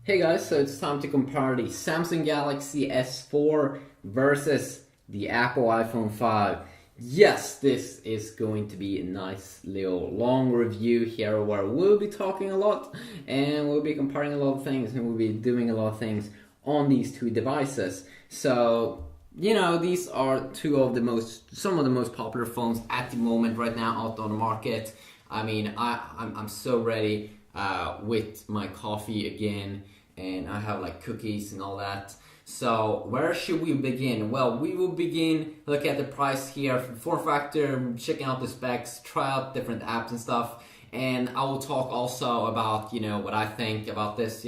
Hey guys, so it's time to compare the Samsung Galaxy S4 versus the Apple iPhone 5. Yes, this is going to be a nice little long review here where we'll be talking a lot and we'll be comparing a lot of things and we'll be doing a lot of things on these two devices. So, these are some of the most popular phones at the moment right now out on the market. I mean, I'm so ready with my coffee again, and I have like cookies and all that. So where should we begin? Well, we will begin look at the price here, form factor, checking out the specs, try out different apps and stuff, and I will talk also about what I think about this.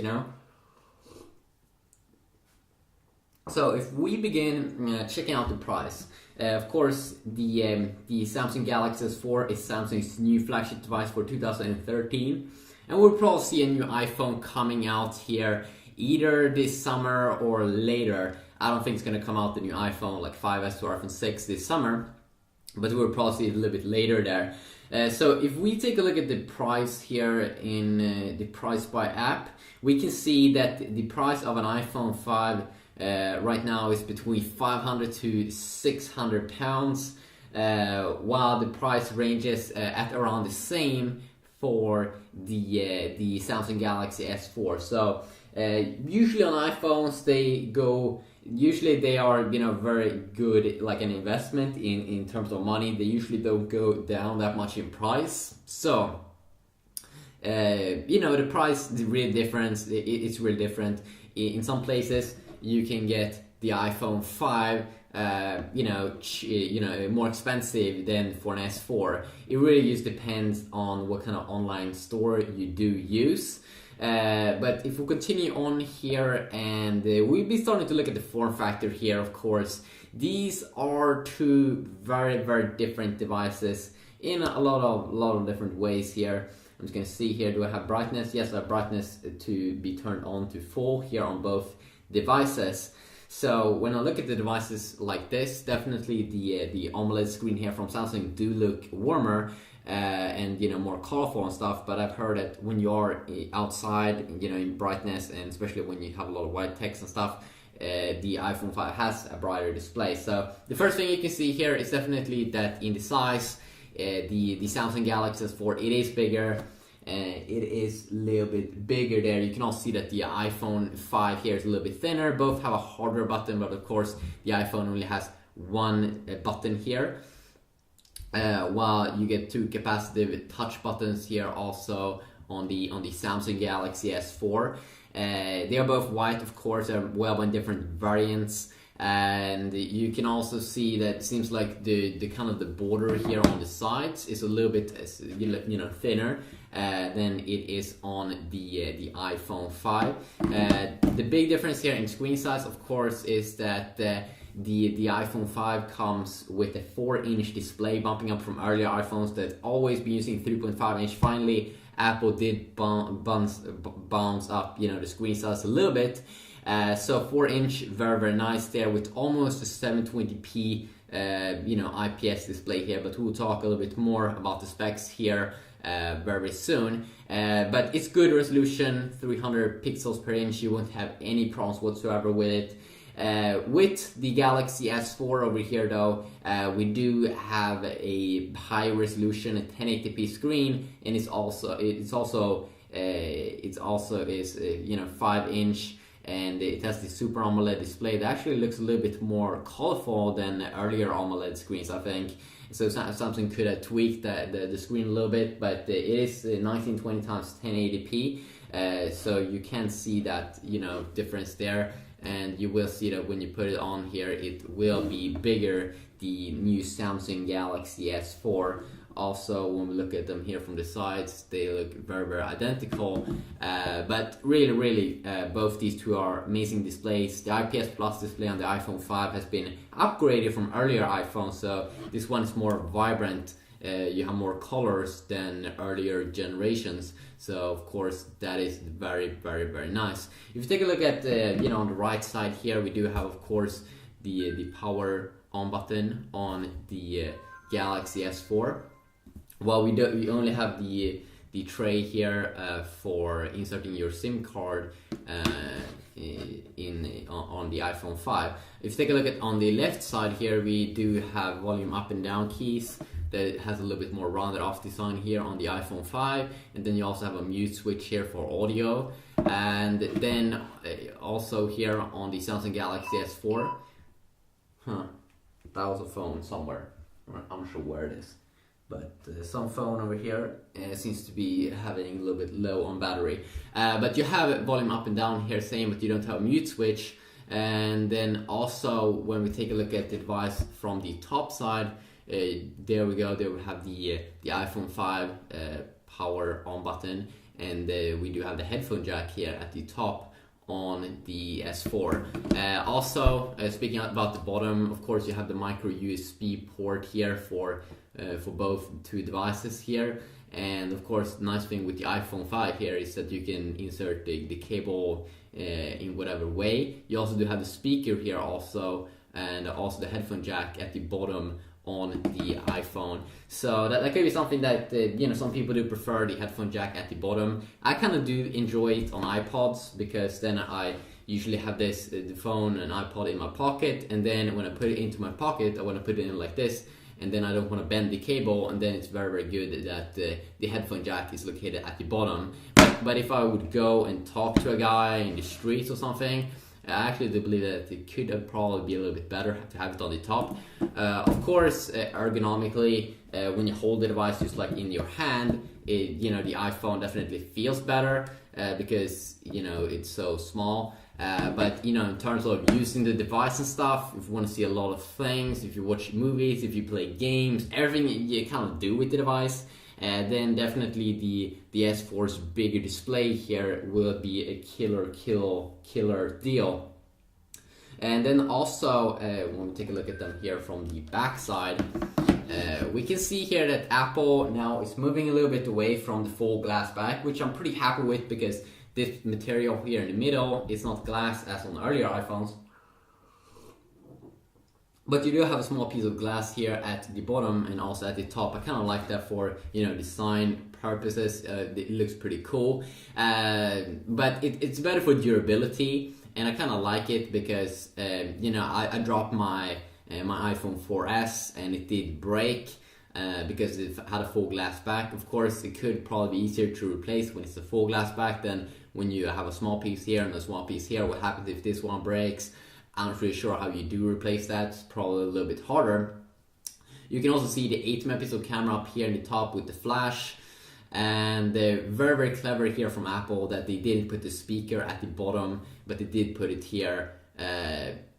So if we begin checking out the price, of course the Samsung Galaxy S4 is Samsung's new flagship device for 2013. And we'll probably see a new iPhone coming out here either this summer or later. I don't think it's going to come out the new iPhone like 5S or iPhone 6 this summer, but we'll probably see it a little bit later there. So if we take a look at the price here in the price by app, we can see that the price of an iPhone 5 right now is between 500 to 600 pounds, while the price ranges at around the same for the Samsung Galaxy S4. So usually on iPhones they are very good, like an investment in terms of money. They usually don't go down that much in price. So the price is really different. It's really different. In some places you can get the iPhone 5 more expensive than for an S4. It really just depends on what kind of online store you do use. But if we continue on here, and we'll be starting to look at the form factor here, of course. These are two very, very different devices in a lot of different ways here. I'm just going to see here, do I have brightness? Yes, I have brightness to be turned on to full here on both devices. So when I look at the devices like this, definitely the AMOLED screen here from Samsung do look warmer and more colorful and stuff. But I've heard that when you are outside, in brightness, and especially when you have a lot of white text and stuff, the iPhone 5 has a brighter display. So the first thing you can see here is definitely that in the size, the Samsung Galaxy S4, it is bigger. It is a little bit bigger there. You can also see that the iPhone 5 here is a little bit thinner. Both have a hardware button, but of course the iPhone only has one button here, while you get two capacitive touch buttons here also on the Samsung Galaxy S4. They are both white, of course. They're available in different variants. And you can also see that it seems like the kind of the border here on the sides is a little bit thinner than it is on the iPhone 5. The big difference here in screen size, of course, is that the iPhone 5 comes with a 4-inch display, bumping up from earlier iPhones that always been using 3.5-inch. Finally, Apple did bounce up the screen size a little bit. So 4-inch, very, very nice there, with almost a 720p IPS display here, but we'll talk a little bit more about the specs here very soon. But it's good resolution, 300 pixels per inch. You won't have any problems whatsoever with it. With the Galaxy S4 over here though, we do have a high resolution, a 1080p screen, and it's also 5-inch. And it has the Super AMOLED display that actually looks a little bit more colorful than earlier AMOLED screens, I think. So Samsung could have tweaked the screen a little bit, but it is 1920 times 1080p. So you can see that difference there, and you will see that when you put it on here, it will be bigger, the new Samsung Galaxy S4. Also, when we look at them here from the sides, they look very, very identical. But really, both these two are amazing displays. The IPS Plus display on the iPhone 5 has been upgraded from earlier iPhones, so this one is more vibrant. You have more colors than earlier generations. So, of course, that is very, very, very nice. If you take a look at, on the right side here, we do have, of course, the power on button on the Galaxy S4. Well, we only have the the tray here for inserting your SIM card on the iPhone 5. If you take a look at on the left side here, we do have volume up and down keys that has a little bit more rounded off design here on the iPhone 5, and then you also have a mute switch here for audio, and then also here on the Samsung Galaxy S4, that was a phone somewhere, I'm not sure where it is, but some phone over here seems to be having a little bit low on battery, but you have volume up and down here same, but you don't have a mute switch. And then also when we take a look at the device from the top side, there we go, there we have the iPhone 5 power on button, and we do have the headphone jack here at the top on the S4. Also, speaking about the bottom, of course you have the micro USB port here for both two devices here. And of course, the nice thing with the iPhone 5 here is that you can insert the cable in whatever way. You also do have the speaker here also, and also the headphone jack at the bottom on the iPhone. So that could be something that some people do prefer the headphone jack at the bottom. I kind of do enjoy it on iPods, because then I usually have the phone and iPod in my pocket, and then when I put it into my pocket, I want to put it in like this, and then I don't want to bend the cable, and then it's very, very good that the headphone jack is located at the bottom. But if I would go and talk to a guy in the streets or something, I actually do believe that it could probably be a little bit better to have it on the top. Of course, ergonomically, when you hold the device just like in your hand, the iPhone definitely feels better because it's so small. But in terms of using the device and stuff, if you want to see a lot of things, if you watch movies, if you play games, everything you kind of do with the device, then definitely the S4's bigger display here will be a killer deal. And then also, when we take a look at them here from the back side, we can see here that Apple now is moving a little bit away from the full glass back, which I'm pretty happy with, because this material here in the middle is not glass as on earlier iPhones. But you do have a small piece of glass here at the bottom and also at the top. I kind of like that for design purposes. It looks pretty cool. But it's better for durability, and I kind of like it because I dropped my iPhone 4S and it did break because it had a full glass back. Of course, it could probably be easier to replace when it's a full glass back than when you have a small piece here and a small piece here. What happens if this one breaks? I'm not really sure how you do replace that. It's probably a little bit harder. You can also see the 8-megapixel camera up here in the top with the flash. And they're very, very clever here from Apple that they didn't put the speaker at the bottom, but they did put it here.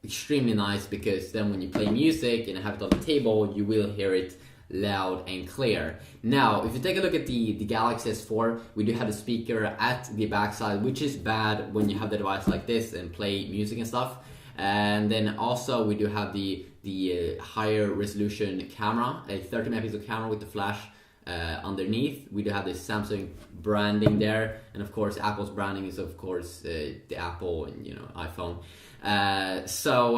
Extremely nice, because then when you play music and have it on the table, you will hear it loud and clear. Now, if you take a look at the Galaxy S4, we do have a speaker at the backside, which is bad when you have the device like this and play music and stuff. And then also we do have the higher resolution camera, a 30-megapixel camera with the flash underneath. We do have the Samsung branding there, and of course Apple's branding is of course the Apple and iPhone. So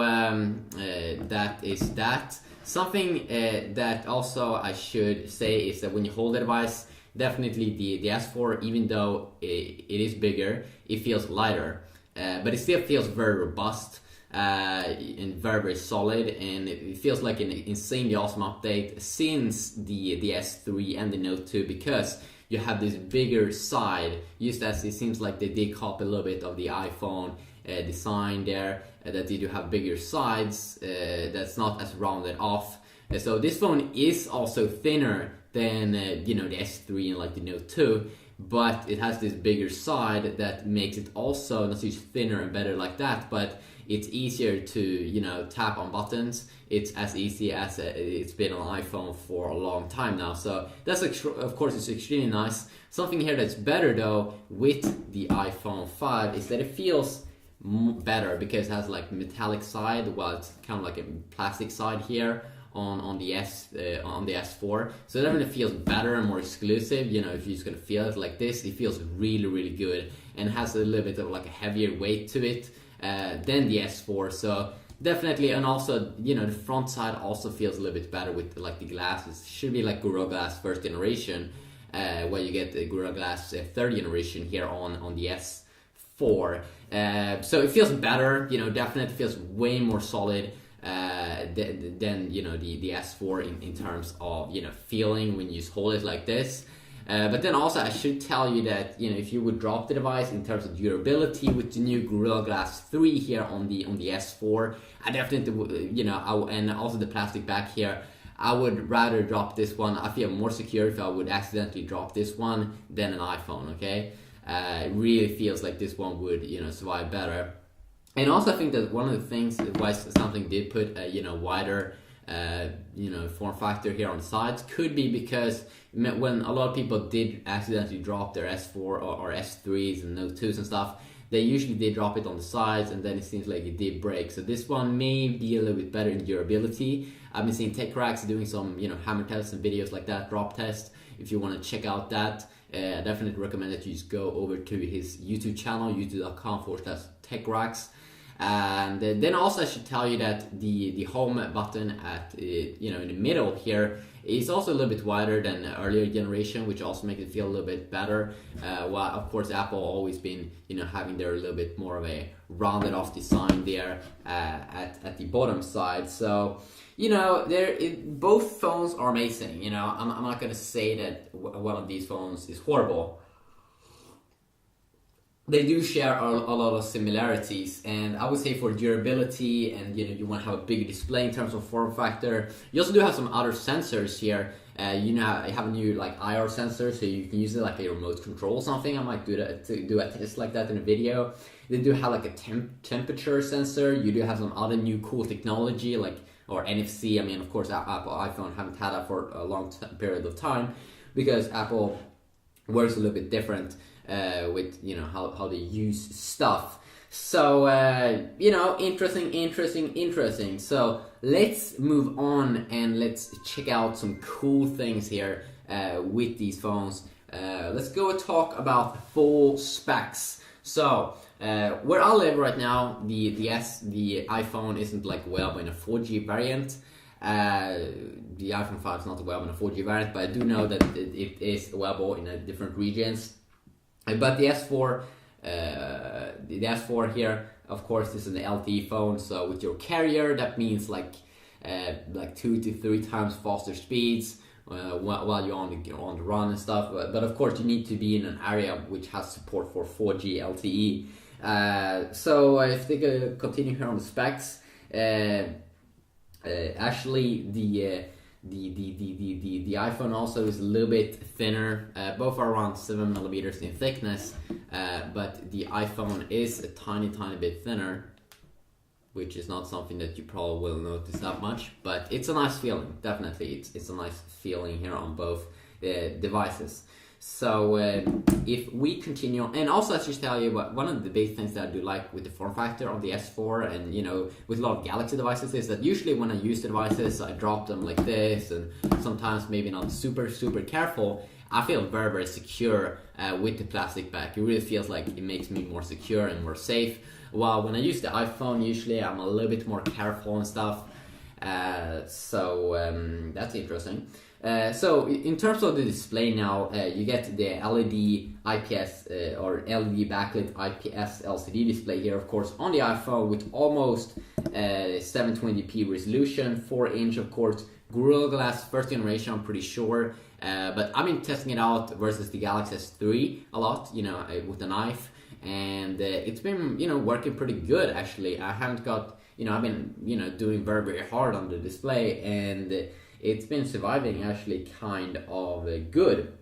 that is that. Something that also I should say is that when you hold the device, definitely the S4, even though it is bigger, it feels lighter, but it still feels very robust. And very, very solid, and it feels like an insanely awesome update since the S3 and the Note 2, because you have this bigger side, just as it seems like they did copy a little bit of the iPhone design there, that they do have bigger sides, that's not as rounded off. So this phone is also thinner than the S3 and like the Note 2, but it has this bigger side that makes it also not just thinner and better like that, but it's easier to tap on buttons. It's as easy as it's been on iPhone for a long time now. So that's of course it's extremely nice. Something here that's better though with the iPhone 5 is that it feels better, because it has like metallic side, while it's kind of like a plastic side here on the S4. So it definitely feels better and more exclusive. If you're just gonna feel it like this, it feels really, really good, and has a little bit of like a heavier weight to it than the S4. So definitely, and also the front side also feels a little bit better with like the glass. It should be like Gorilla Glass first generation, while you get the Gorilla Glass 3rd generation here on the S4. So it feels better, definitely feels way more solid than the S4 in terms of feeling when you hold it like this. But then also I should tell you that if you would drop the device in terms of durability with the new Gorilla Glass 3 here on the S4, I definitely would, and also the plastic back here, I would rather drop this one. I feel more secure if I would accidentally drop this one than an iPhone. Okay, it really feels like this one would survive better. And also I think that one of the things why Samsung did put a wider form factor here on the sides could be because when a lot of people did accidentally drop their S4 or S3s and Note 2s and stuff, they usually did drop it on the sides, and then it seems like it did break. So this one may be a little bit better in durability. I've been seeing tech racks doing some hammer tests and videos like that, drop test. If you want to check out that, I definitely recommend that you just go over to his YouTube channel, youtube.com/tech racks. And then also I should tell you that the home button at in the middle here is also a little bit wider than the earlier generation, which also makes it feel a little bit better. While of course Apple always been having their a little bit more of a rounded off design there at the bottom side. So both phones are amazing. I'm not gonna say that one of these phones is horrible. They do share a lot of similarities, and I would say for durability and you want to have a bigger display in terms of form factor. You also do have some other sensors here. I have a new IR sensor, so you can use it like a remote control or something. I might do a test like that in a video. They do have like a temperature sensor. You do have some other new cool technology or NFC. I mean, of course, Apple iPhone haven't had that for a long period of time because Apple works a little bit different. With how they use stuff. So interesting. So let's move on and let's check out some cool things here with these phones. Let's go and talk about full specs. So where I live right now, the iPhone isn't available in a 4G variant. The iPhone 5 is not available in a 4G variant, but I do know that it is available in different regions. But the S4 here, of course, this is an LTE phone. So with your carrier, that means 2 to 3 times faster speeds while you're on the run and stuff. But of course, you need to be in an area which has support for 4G LTE. So if they continue here on the specs, actually the iPhone also is a little bit thinner. Both are around 7 millimeters in thickness, but the iPhone is a tiny bit thinner, which is not something that you probably will notice that much, but it's a nice feeling. Definitely, it's a nice feeling here on both devices. So if we continue, and also I should tell you one of the big things that I do like with the form factor of the S4 and with a lot of Galaxy devices is that usually when I use the devices I drop them like this, and sometimes maybe not super careful. I feel very secure with the plastic back. It really feels like it makes me more secure and more safe. While when I use the iPhone, usually I'm a little bit more careful and stuff. So that's interesting. So in terms of the display now, you get the LED IPS or LED backlit IPS LCD display here, of course, on the iPhone with almost 720p resolution, 4-inch, of course, Gorilla Glass 1st generation, I'm pretty sure. But I've been testing it out versus the Galaxy S3 a lot, with a knife, and it's been, working pretty good actually. I haven't got, I've been, doing very hard on the display, and it's been surviving actually kind of good.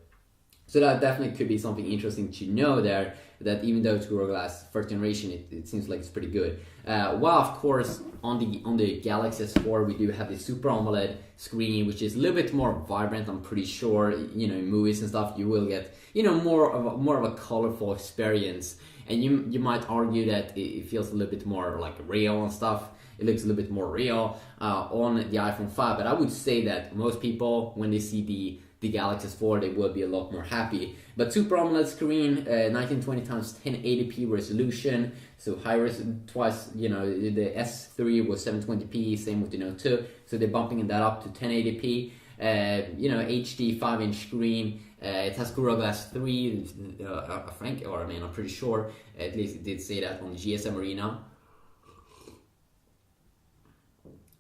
So that definitely could be something interesting to know there, that even though it's Gorilla Glass 1st generation, it seems like it's pretty good. While of course on the Galaxy S4 we do have the Super AMOLED screen, which is a little bit more vibrant. I'm pretty sure in movies and stuff you will get more of a colorful experience, and you might argue that it feels a little bit more like real and stuff. It looks a little bit more real on the iPhone 5, but I would say that most people, when they see the Galaxy S4, they will be a lot more happy. But Super AMOLED screen, 1920 x 1080p resolution, so higher twice. The S3 was 720p, same with the Note 2, so they're bumping that up to 1080p. You know, HD 5-inch screen. It has Gorilla Glass 3, I think, or I mean, I'm pretty sure. At least it did say that on the GSM Arena.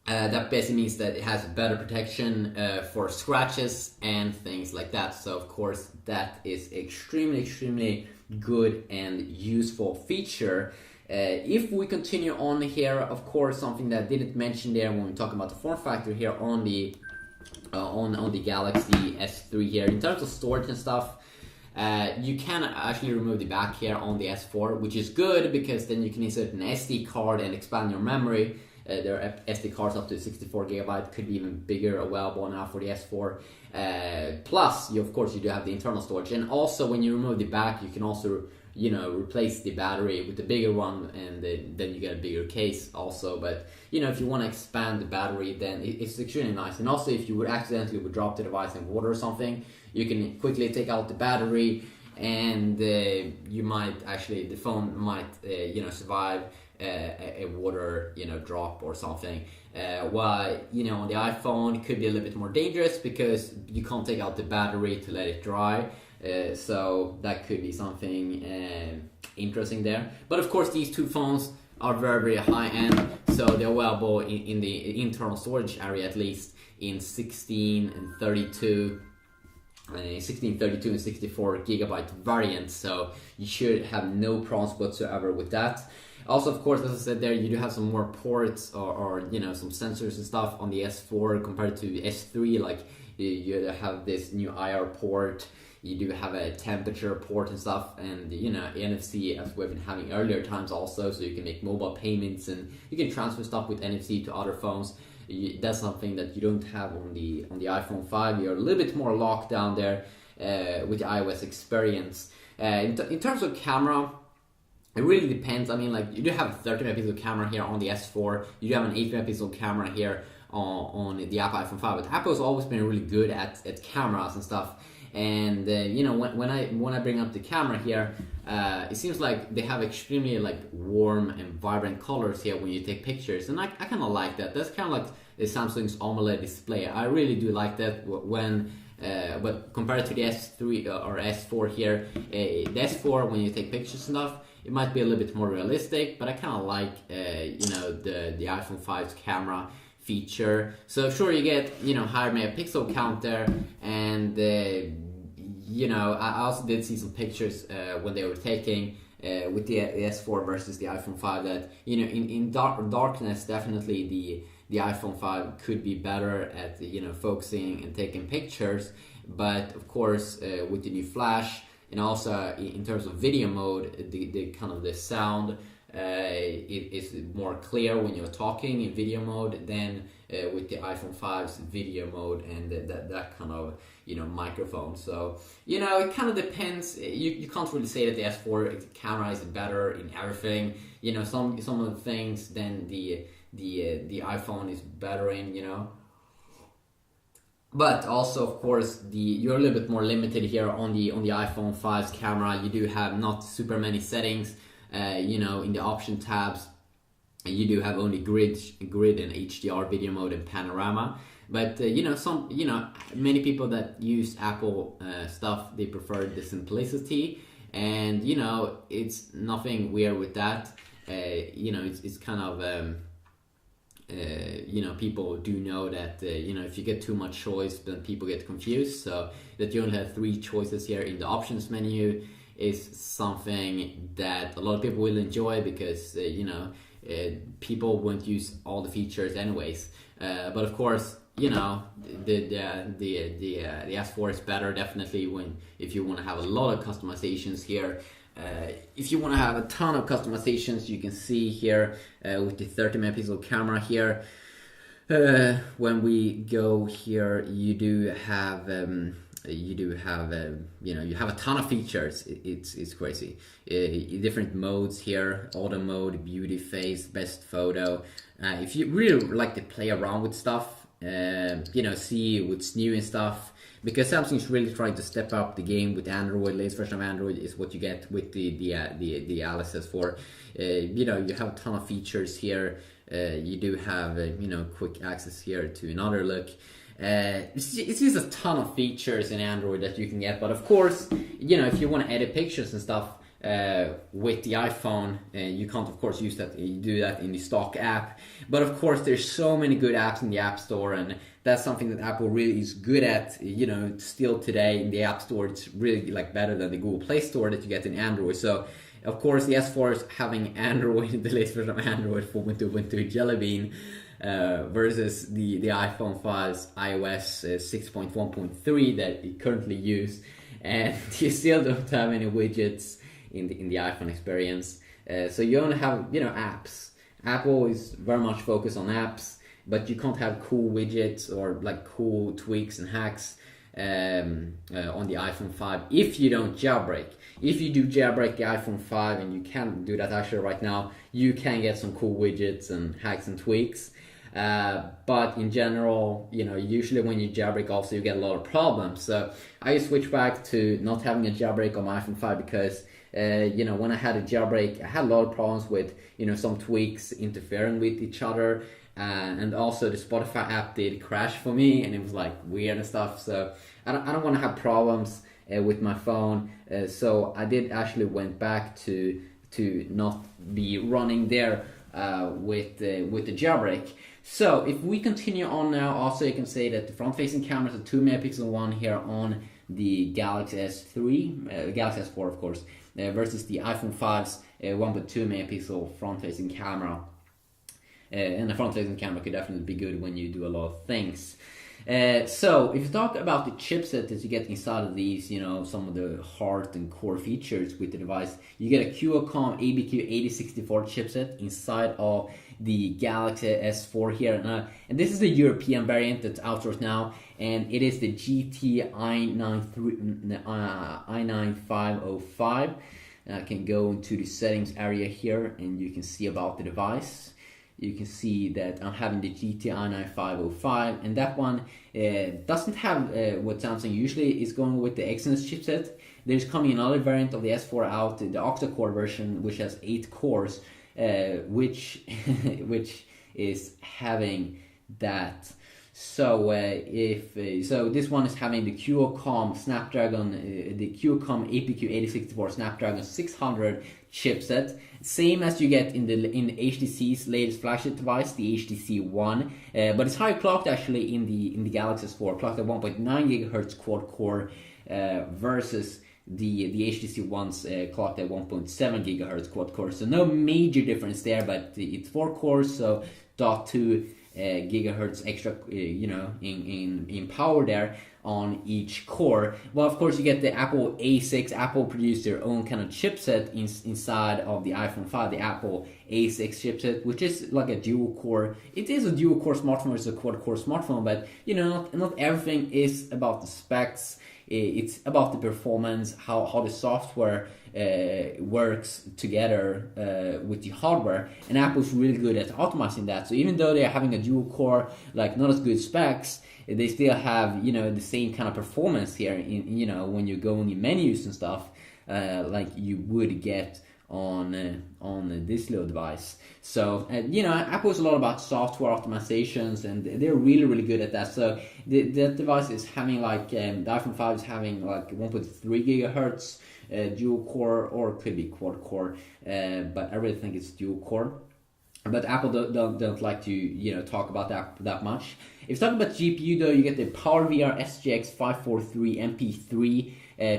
That basically means that it has better protection for scratches and things like that. So of course that is extremely good and useful feature. If we continue on here, of course, something that I didn't mention there when we talk about the form factor here on the Galaxy S3 here, in terms of storage and stuff, you can actually remove the back here on the S4, which is good because then you can insert an SD card and expand your memory. There are SD cards up to 64 gigabyte, could be even bigger, available now for the S4. Plus, of course, you do have the internal storage, and also when you remove the back, you can also, you know, replace the battery with the bigger one, and then you get a bigger case also. But you know, if you want to expand the battery, then it's extremely nice. And also, if you would accidentally drop the device in water or something, you can quickly take out the battery, and you might actually, the phone might you know, survive a water, you know, drop or something. While, you know, on the iPhone it could be a little bit more dangerous because you can't take out the battery to let it dry. So that could be something interesting there. But of course, these two phones are very high end, so they're available in the internal storage area, at least in 16 and 32 and 64 gigabyte variants. So you should have no problems whatsoever with that. Also, of course, as I said there, you do have some more ports or you know, some sensors and stuff on the S4 compared to the S3. Like you have this new IR port, you do have a temperature port and stuff, and you know, NFC as we've been having earlier times also, so you can make mobile payments and you can transfer stuff with NFC to other phones. That's something that you don't have on the iPhone 5. You're a little bit more locked down there with the iOS experience. In terms of camera, it really depends. I mean, like, you do have a 30 megapixel camera here on the S4. You do have an 8 megapixel camera here on the iPhone 5. But Apple's always been really good at cameras and stuff. And you know, when I bring up the camera here, it seems like they have extremely like warm and vibrant colors here when you take pictures, and I kind of like that. That's kind of like the Samsung's AMOLED display. I really do like that when. But compared to the S3 or S4 here, the S4, when you take pictures and stuff, it might be a little bit more realistic, but I kind of like you know, the iPhone 5's camera feature. So sure, you get, you know, higher megapixel count there, and you know, I also did see some pictures when they were taking with the S4 versus the iPhone 5 that, you know, in darkness, definitely the iPhone 5 could be better at, you know, focusing and taking pictures. But of course, with the new flash, and also in terms of video mode, the kind of the sound it is more clear when you're talking in video mode than with the iPhone 5's video mode and that kind of, you know, microphone. So, you know, it kind of depends. You can't really say that the S4 camera is better in everything. You know, some of the things then the iPhone is better in, you know. But also, of course, you're a little bit more limited here on the iPhone 5's camera. You do have not super many settings. You know, in the option tabs, you do have only grid and HDR video mode and panorama. But you know, many people that use Apple stuff, they prefer the simplicity, and you know, it's nothing weird with that. You know, it's kind of you know, people do know that you know, if you get too much choice, then people get confused. So that you only have 3 choices here in the options menu is something that a lot of people will enjoy, because you know, people won't use all the features anyways. But of course, you know, the S4 is better definitely if you want to have a lot of customizations here. If you want to have a ton of customizations, you can see here with the 30 megapixel camera here. When we go here, you do have you know, you have a ton of features. It's crazy. Different modes here: auto mode, beauty, face, best photo. If you really like to play around with stuff, you know, see what's new and stuff, because Samsung's really trying to step up the game with Android. Latest version of Android is what you get with the Alice S4. You know, you have a ton of features here. You do have you know, quick access here to another look. It's just a ton of features in Android that you can get. But of course, you know, if you want to edit pictures and stuff with the iPhone, you can't of course use that. You do that in the stock app. But of course, there's so many good apps in the App Store, and that's something that Apple really is good at. You know, still today in the App Store, it's really like better than the Google Play Store that you get in Android. So of course, the S4 is having Android, the latest version of Android 4.2.2 Jelly Bean, versus the iPhone 5's iOS 6.1.3 that you currently use, and you still don't have any widgets in the iPhone experience. So you only have, you know, apps. Apple is very much focused on apps, but you can't have cool widgets or like cool tweaks and hacks on the iPhone 5 if you don't jailbreak. If you do jailbreak the iPhone 5, and you can do that actually right now, you can get some cool widgets and hacks and tweaks. But in general, you know, usually when you jailbreak also you get a lot of problems. So I switched back to not having a jailbreak on my iPhone 5 because you know, when I had a jailbreak, I had a lot of problems with, you know, some tweaks interfering with each other. And also the Spotify app did crash for me, and it was like weird and stuff. So I don't want to have problems with my phone. So I did actually went back to not be running there with the jailbreak. So if we continue on now, also you can say that the front-facing camera is a 2 megapixel one here on the Galaxy S3, Galaxy S4 of course, versus the iPhone 5's 1.2 megapixel front-facing camera. And the front-facing camera could definitely be good when you do a lot of things. So if you talk about the chipset that you get inside of these, you know, some of the heart and core features with the device, you get a Qualcomm ABQ8064 chipset inside of the Galaxy S4 here. And this is the European variant that's out right now, and it is the GT i9505. I can go into the settings area here, and you can see about the device. You can see that I'm having the GTI 9505, and that one doesn't have what Samsung usually is going with, the Exynos chipset. There's coming another variant of the S4 out, the octa-core version, which has 8 cores, which is having that. So so this one is having the Qualcomm Snapdragon, the Qualcomm APQ8064 Snapdragon 600 chipset, same as you get in HTC's latest flagship device, the HTC One, but it's higher clocked actually in the Galaxy S4, clocked at 1.9 gigahertz quad core versus the HTC One's clocked at 1.7 gigahertz quad core. So no major difference there, but it's 4 cores, so 0.2 gigahertz extra, you know, in power there on each core. Well, of course, you get the Apple A6. Apple produced their own kind of chipset inside of the iPhone 5, the Apple A6 chipset, which is like a dual core. It is a dual core smartphone, it's a quad core smartphone, but you know, not everything is about the specs. It's about the performance, how the software works together with the hardware, and Apple's really good at optimizing that. So even though they're having a dual core, like not as good specs, they still have, you know, the same kind of performance here in, you know, when you're going in menus and stuff, like you would get on this little device. So you know, Apple's a lot about software optimizations, and they're really good at that. So that device is having like the iPhone 5 is having like 1.3 gigahertz dual core, or it could be quad core, but I really think it's dual core. But Apple don't like to, you know, talk about that much. If you talk about GPU though, you get the PowerVR SGX 543 MP3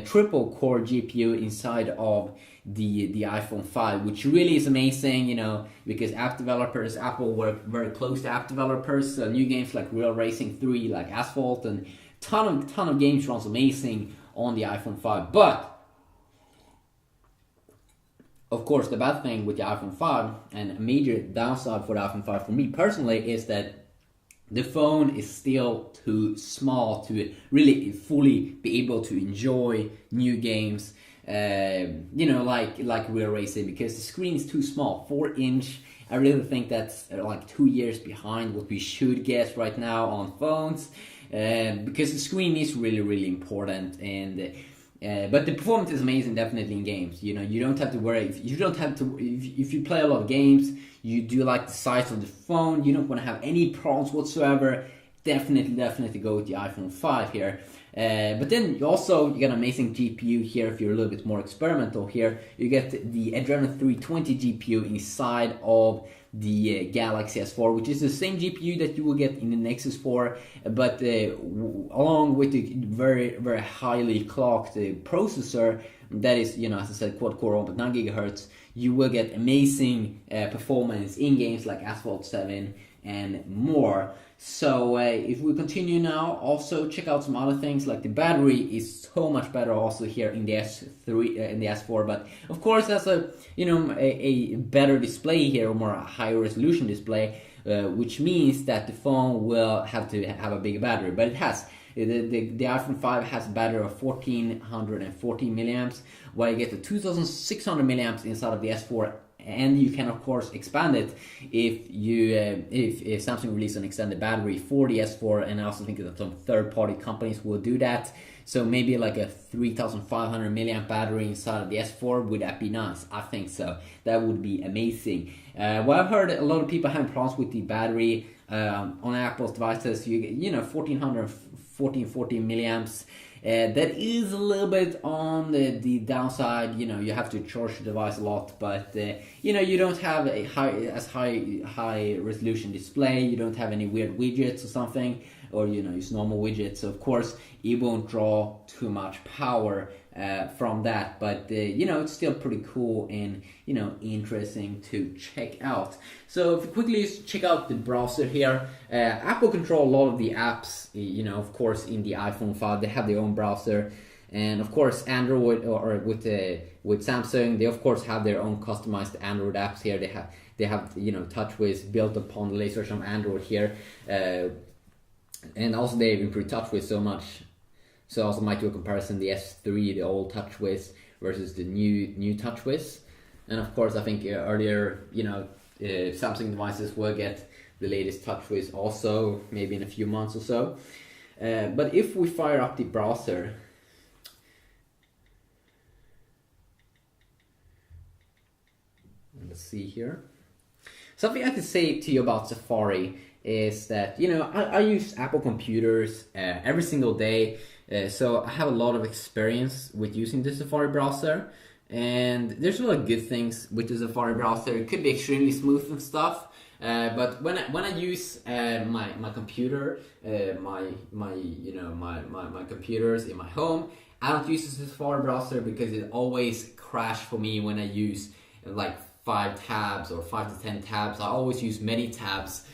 triple core GPU inside of the iPhone 5, which really is amazing, you know, because Apple work very close to app developers. So new games like Real Racing 3, like Asphalt, and ton of games runs amazing on the iPhone 5. But of course, the bad thing with the iPhone 5, and a major downside for the iPhone 5 for me personally, is that the phone is still too small to really fully be able to enjoy new games, you know, like Real Racing, because the screen is too small, 4-inch. I really think that's like 2 years behind what we should get right now on phones, because the screen is really important. And but the performance is amazing, definitely in games. You know, you don't have to worry. If you play a lot of games, you do like the size of the phone, you don't want to have any problems whatsoever. definitely go with the iPhone 5 here. But then you get an amazing GPU here if you're a little bit more experimental here. You get the Adreno 320 GPU inside of the Galaxy S4, which is the same GPU that you will get in the Nexus 4, but along with the very highly clocked processor that is, as I said, quad-core 1.9 gigahertz, you will get amazing performance in games like Asphalt 7 and more. So if we continue now, also check out some other things, like the battery is so much better also here in the S3 in the S4, but of course has a better display here, or more higher resolution display, which means that the phone will have to have a bigger battery, but it has. The iPhone 5 has a battery of 1440 milliamps, while you get the 2600 milliamps inside of the S4. And you can of course expand it if Samsung releases an extended battery for the S4, and I also think that some third-party companies will do that. So maybe like a 3500 milliamp battery inside of the S4, would that be nice? I think so. That would be amazing. Well, I've heard a lot of people having problems with the battery on Apple's devices. You know 1440 milliamps. That is a little bit on the downside. You have to charge the device a lot, but you don't have a high resolution display. You don't have any weird widgets or something, or use normal widgets. So of course it won't draw too much power from that, but it's still pretty cool and interesting to check out. So if you quickly check out the browser here, Apple control a lot of the apps. Of course in the iPhone 5 they have their own browser, and of course Android or with Samsung, they of course have their own customized Android apps here. They have TouchWiz built upon the latest version of Android here, and also they've improved TouchWiz so much. So I also might do a comparison, the S3, the old TouchWiz versus the new TouchWiz. And of course I think earlier, Samsung devices will get the latest TouchWiz also, maybe in a few months or so. But if we fire up the browser, let's see here. Something I could say to you about Safari is that, I use Apple computers every single day. So I have a lot of experience with using the Safari browser, and there's a lot of good things with the Safari browser. It could be extremely smooth and stuff, but when I use my computer, my computers in my home, I don't use the Safari browser because it always crashes for me when I use like 5 tabs or 5 to 10 tabs. I always use many tabs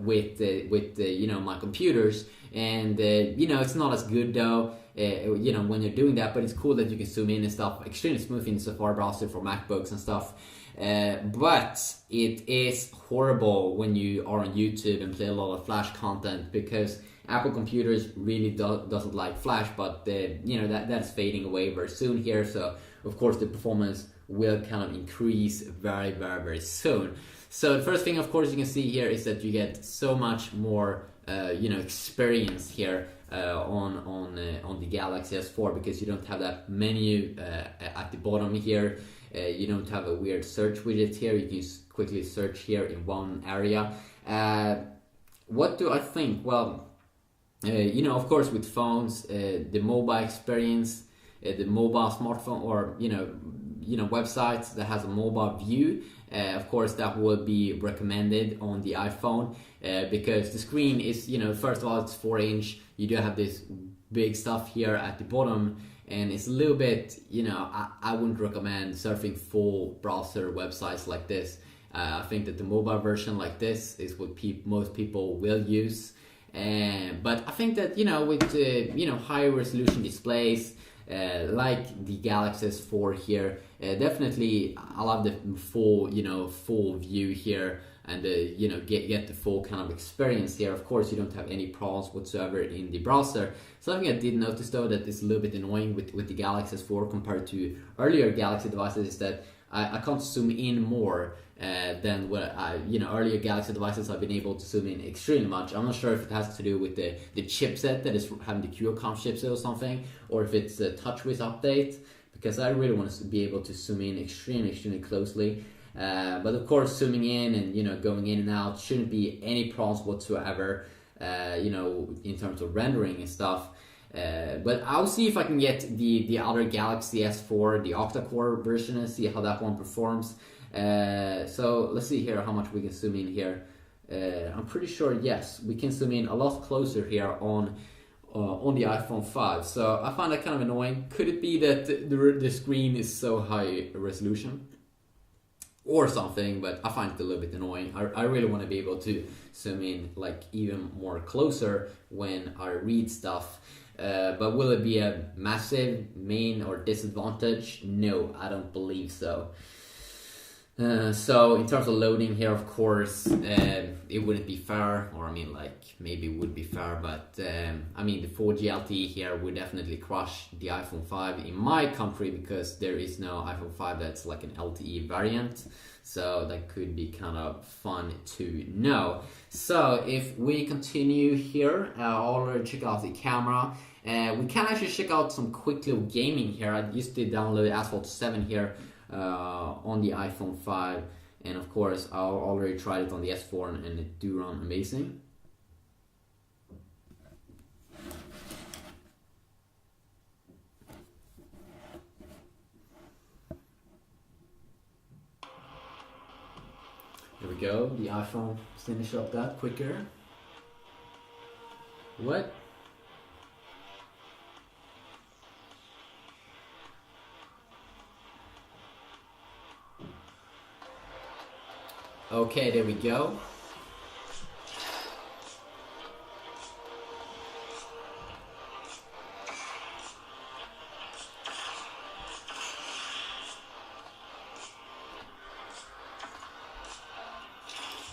with my computers, and it's not as good though when you're doing that, but it's cool that you can zoom in and stuff extremely smooth in the Safari browser for MacBooks and stuff, but it is horrible when you are on YouTube and play a lot of Flash content, because Apple computers really doesn't like Flash, but that's fading away very soon here, so of course the performance will kind of increase very soon. So the first thing, of course, you can see here is that you get so much more, experience here on the Galaxy S4, because you don't have that menu at the bottom here. You don't have a weird search widget here. You can quickly search here in one area. What do I think? Well, of course, with phones, the mobile experience, the mobile smartphone, or websites that has a mobile view. Of course, that will be recommended on the iPhone because the screen is, first of all, it's 4-inch. You do have this big stuff here at the bottom, and it's a little bit, I wouldn't recommend surfing full browser websites like this. I think that the mobile version like this is what most people will use. But I think that, with higher resolution displays, like the Galaxy S4 here, definitely I love the full view here, and get the full kind of experience here. Of course, you don't have any problems whatsoever in the browser. Something I did notice though that is a little bit annoying with the Galaxy S4 compared to earlier Galaxy devices is that I can't zoom in more than what earlier Galaxy devices I've been able to zoom in extremely much. I'm not sure if it has to do with the chipset that is having the QCOM chipset or something, or if it's a TouchWiz update, because I really want to be able to zoom in extremely closely. But of course, zooming in and going in and out shouldn't be any problems whatsoever. you know, in terms of rendering and stuff. But I'll see if I can get the other Galaxy S4, the octa-core version, and see how that one performs. So let's see here how much we can zoom in here. I'm pretty sure, yes, we can zoom in a lot closer here on the iPhone 5. So I find that kind of annoying. Could it be that the screen is so high resolution or something? But I find it a little bit annoying. I really want to be able to zoom in like even more closer when I read stuff. But will it be a massive main or disadvantage? No, I don't believe so. So in terms of loading here, of course, it wouldn't be fair, or I mean, like, maybe it would be fair, but I mean, the 4G LTE here would definitely crush the iPhone 5 in my country, because there is no iPhone 5 that's like an LTE variant. So that could be kind of fun to know. So if we continue here, I'll already check out the camera. We can actually check out some quick little gaming here. I used to download Asphalt 7 here on the iPhone 5, and of course I already tried it on the S4 and it do run amazing. Here we go, the iPhone finish up that quicker. What? Okay, there we go.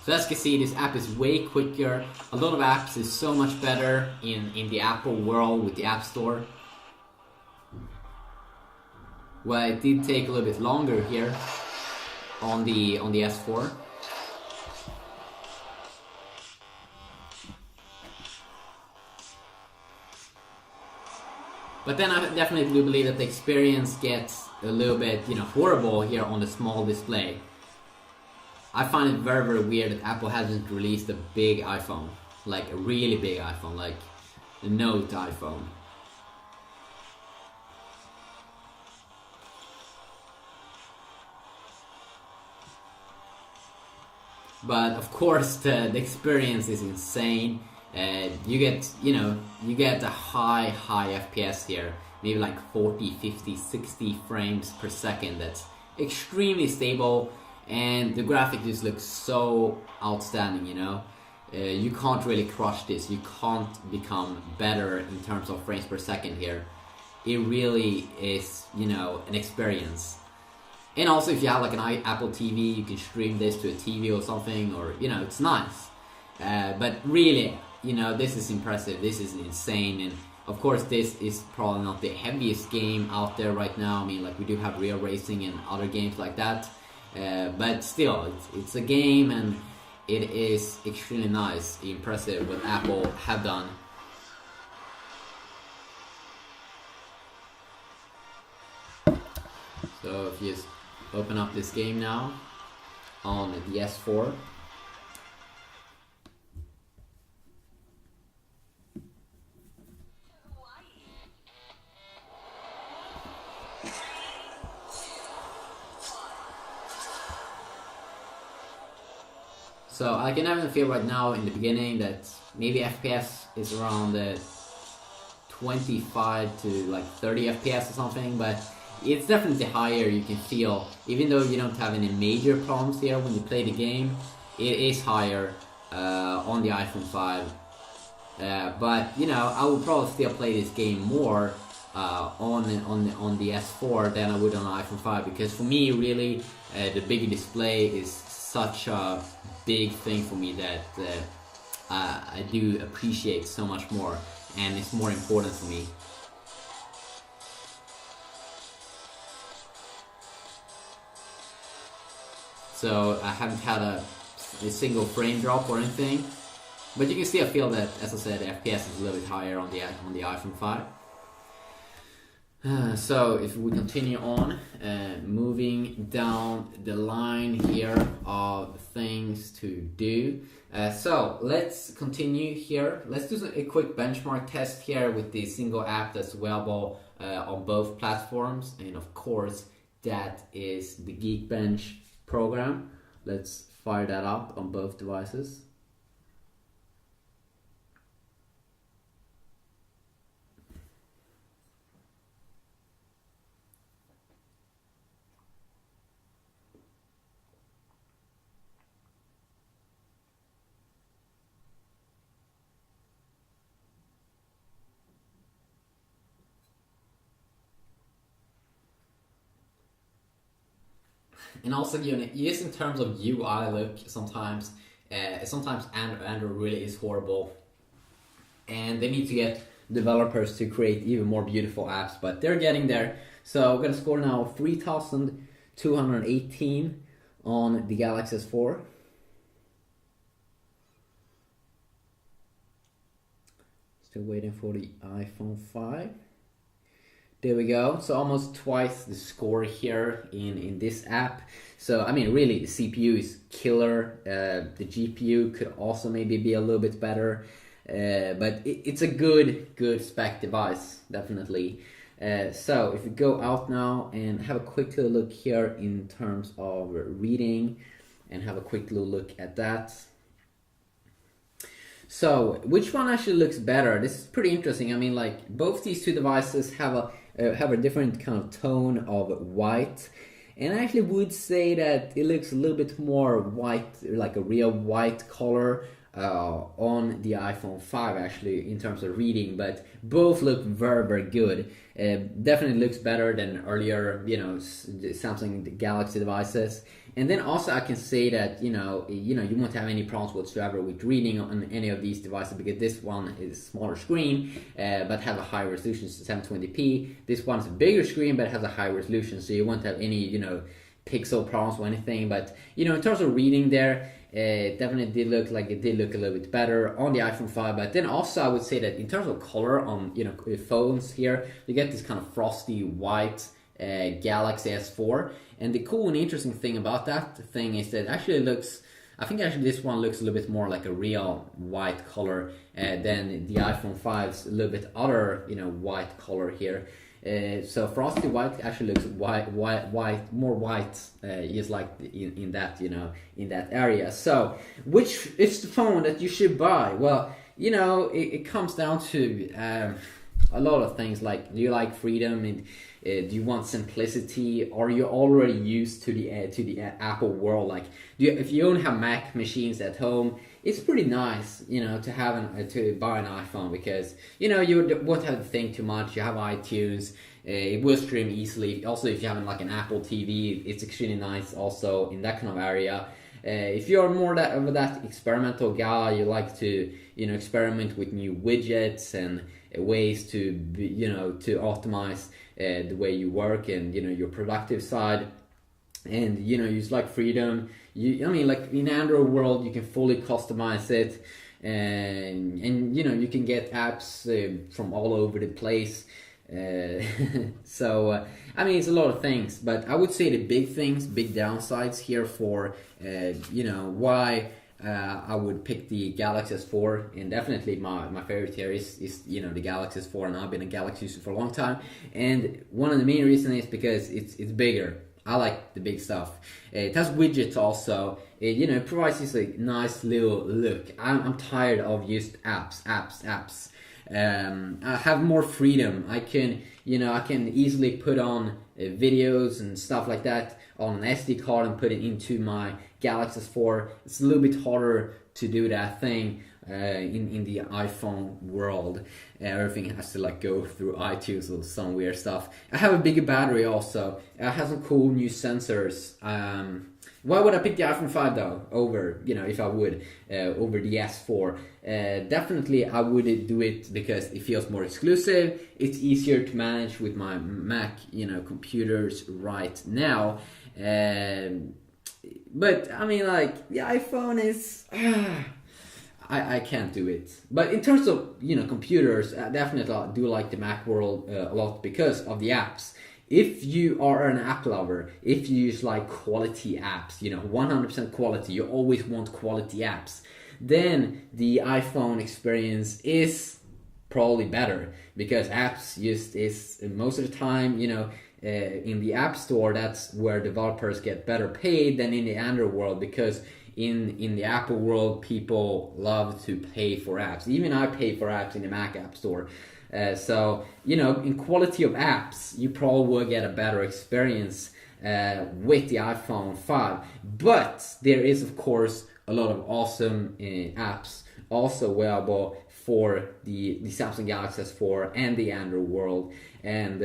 So as you can see, this app is way quicker. A lot of apps is so much better in the Apple world with the App Store. Well, it did take a little bit longer here on the S4. But then I definitely do believe that the experience gets a little bit, you know, horrible here on the small display. I find it very, very weird that Apple hasn't released a big iPhone, like a really big iPhone, like the Note iPhone. But of course, the experience is insane. You get a high FPS here, maybe like 40, 50, 60 frames per second. That's extremely stable, and the graphic just looks so outstanding, you know. You can't really crush this. You can't become better in terms of frames per second here. It really is, you know, an experience. And also, if you have like an Apple TV, you can stream this to a TV or something, or, you know, it's nice. But really, you know, this is impressive. This is insane. And of course, this is probably not the heaviest game out there right now. I mean, like, we do have real racing and other games like that. But still, it's a game, and it is extremely nice, impressive what Apple have done. So if you just open up this game now on the S4. So I can definitely feel right now in the beginning that maybe FPS is around 25 to like 30 FPS or something, but it's definitely higher. You can feel, even though you don't have any major problems here when you play the game, it is higher on the iPhone 5. But you know, I would probably still play this game more on the S4 than I would on the iPhone 5, because for me, really, the bigger display is such a big thing for me that I do appreciate so much more, and it's more important for me. So I haven't had a single frame drop or anything, but you can still feel that, as I said, the FPS is a little bit higher on the iPhone 5. So if we continue on, moving down the line here of things to do. So let's continue here. Let's do a quick benchmark test here with the single app that's available on both platforms. And of course, that is the Geekbench program. Let's fire that up on both devices. And also, just in terms of UI look, sometimes Android really is horrible, and they need to get developers to create even more beautiful apps, but they're getting there. So we're gonna score now 3,218 on the Galaxy S4. Still waiting for the iPhone 5. There we go. So almost twice the score here in this app. So I mean, really, the CPU is killer. The GPU could also maybe be a little bit better, but it's a good spec device, definitely. So if we go out now and have a quick little look here in terms of reading, and have a quick little look at that. So which one actually looks better? This is pretty interesting. I mean, like, both these two devices have a different kind of tone of white, and I actually would say that it looks a little bit more white, like a real white color on the iPhone 5 actually in terms of reading, but both look very good. Definitely looks better than earlier, Samsung Galaxy devices. And then also I can say that you won't have any problems whatsoever with reading on any of these devices, because this one is a smaller screen but have a high resolution, 720p. This one's a bigger screen but has a high resolution, so you won't have any pixel problems or anything. But in terms of reading there, it definitely did look a little bit better on the iPhone 5. But then also I would say that in terms of color on phones here, you get this kind of frosty white Galaxy S4. And the cool and interesting thing about that thing is that I think this one looks a little bit more like a real white color than the iPhone 5's a little bit other white color here. So frosty white actually looks more white, just like in that area. So which is the phone that you should buy? Well, it comes down to a lot of things. Like, do you like freedom, and do you want simplicity? Are you already used to the Apple world? Like, if you don't have Mac machines at home, it's pretty nice, to have to buy an iPhone, because you won't have to think too much. You have iTunes, it will stream easily. Also, if you have like an Apple TV, it's extremely nice. Also in that kind of area. If you're more of that experimental guy, you like to experiment with new widgets and ways to to optimize the way you work and your productive side, and you just like freedom. Like in Android world, you can fully customize it, and you can get apps from all over the place. So it's a lot of things, but I would say the big downsides here for why I would pick the Galaxy S4, and definitely my favorite here is the Galaxy S4, and I've been a Galaxy user for a long time, and one of the main reasons is because it's bigger. I like the big stuff. It has widgets also. It provides this nice little look. I'm tired of just apps. I have more freedom. I can easily put on videos and stuff like that on an SD card and put it into my Galaxy S4. It's a little bit harder to do that thing in the iPhone world. Everything has to go through iTunes or some weird stuff. I have a bigger battery also. I have some cool new sensors. Why would I pick the iPhone 5 though over, if I would, over the S4? Definitely I would do it because it feels more exclusive. It's easier to manage with my Mac, computers right now. But the iPhone is... I can't do it. But in terms of computers, definitely I do like the Mac world a lot because of the apps. If you are an app lover, if you use like quality apps, 100% quality, you always want quality apps, then the iPhone experience is probably better, because apps just is most of the time, in the App Store, that's where developers get better paid than in the Android world, because in the Apple world, people love to pay for apps. Even I pay for apps in the Mac App Store. So, in quality of apps, you probably will get a better experience with the iPhone 5. But there is, of course, a lot of awesome apps also available for the Samsung Galaxy S4 and the Android world. And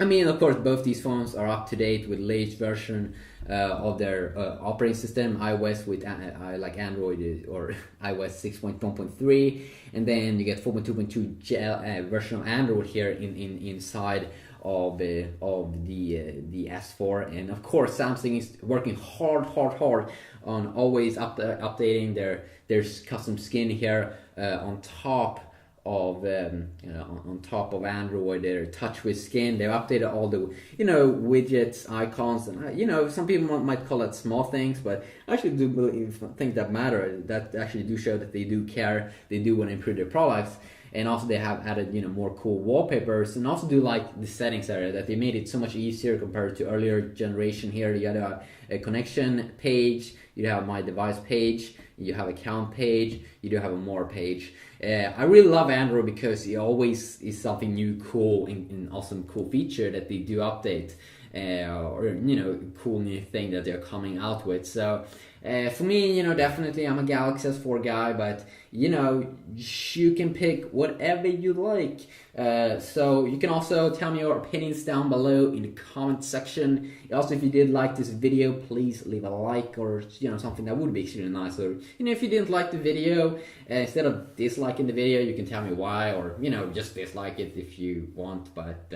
of course, both these phones are up to date with the latest version of their operating system, iOS with like Android or iOS 6.1.3, and then you get 4.2.2 version of Android here inside of the S4. And of course, Samsung is working hard on always updating their custom skin here on top of on top of Android, their touch with skin. They've updated all the widgets, icons, and some people might call it small things, but I actually do believe things that matter, that actually do show that they do care, they do want to improve their products. And also they have added more cool wallpapers, and also do like the settings area, that they made it so much easier compared to earlier generation. Here you have a connection page, you have my device page, you have account page, you do have a more page. I really love Android because it always is something new, cool, and awesome cool feature that they do update, or cool new thing that they're coming out with. So for me, definitely I'm a Galaxy S4 guy, but you can pick whatever you like. So you can also tell me your opinions down below in the comment section. Also, if you did like this video, please leave a like, or something that would be extremely nice. Or if you didn't like the video, instead of disliking the video, you can tell me why, or just dislike it if you want. But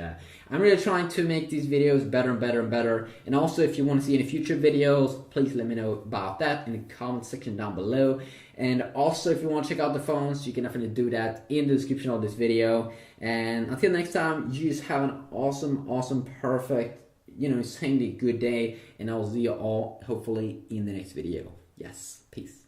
I'm really trying to make these videos better and better and better. And also, if you want to see any future videos, please let me know about that in the comment section down below. And also, if you want to check out the phones, you can definitely do that in the description of this video. And until next time, you just have an awesome, perfect, insanely good day. And I will see you all hopefully in the next video. Yes, peace.